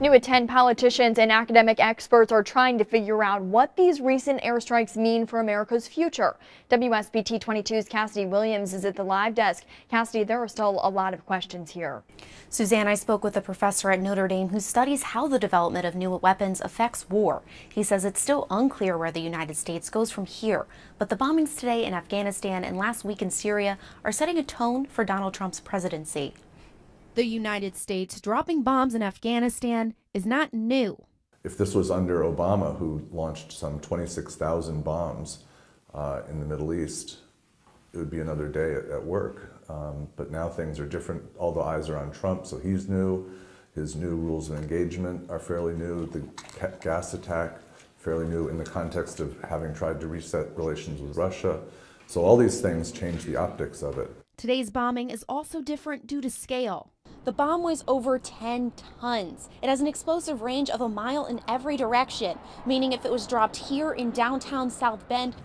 New at 10, politicians and academic experts are trying to figure out what these recent airstrikes mean for America's future. WSBT 22's Cassidy Williams is at the live desk. Cassidy, there are still a lot of questions here. Suzanne, I spoke with a professor at Notre Dame who studies how the development of new weapons affects war. He says it's still unclear where the United States goes from here, but the bombings today in Afghanistan and last week in Syria are setting a tone for Donald Trump's presidency. The United States dropping bombs in Afghanistan is not new. If this was under Obama, who launched some 26,000 bombs in the Middle East, it would be another day at work. But now things are different. All the eyes are on Trump, so he's new. His new rules of engagement are fairly new. The gas attack, fairly new in the context of having tried to reset relations with Russia. So all these things change the optics of it. Today's bombing is also different due to scale. The bomb weighs over 10 tons. It has an explosive range of a mile in every direction, meaning if it was dropped here in downtown South Bend,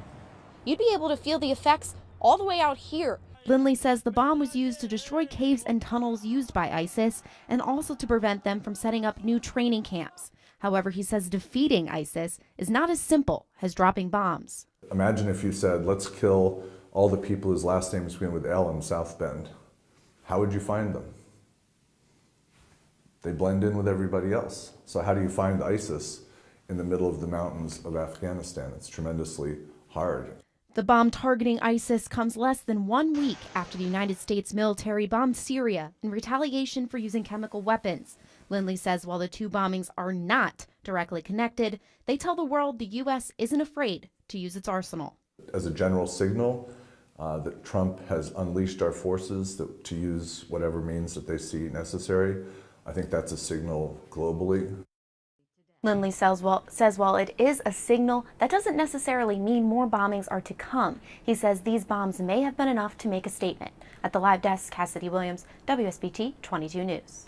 you'd be able to feel the effects all the way out here. Lindley says the bomb was used to destroy caves and tunnels used by ISIS and also to prevent them from setting up new training camps. However, he says defeating ISIS is not as simple as dropping bombs. Imagine if you said, let's kill all the people whose last names begin with L in South Bend. How would you find them? They blend in with everybody else. So how do you find ISIS in the middle of the mountains of Afghanistan? It's tremendously hard. The bomb targeting ISIS comes less than 1 week after the United States military bombed Syria in retaliation for using chemical weapons. Lindley says while the two bombings are not directly connected, they tell the world the U.S. isn't afraid to use its arsenal. As a general signal that Trump has unleashed our forces to use whatever means that they see necessary, I think that's a signal globally. Lindley says while it is a signal, that doesn't necessarily mean more bombings are to come. He says these bombs may have been enough to make a statement. At the live desk, Cassidy Williams, WSBT 22 News.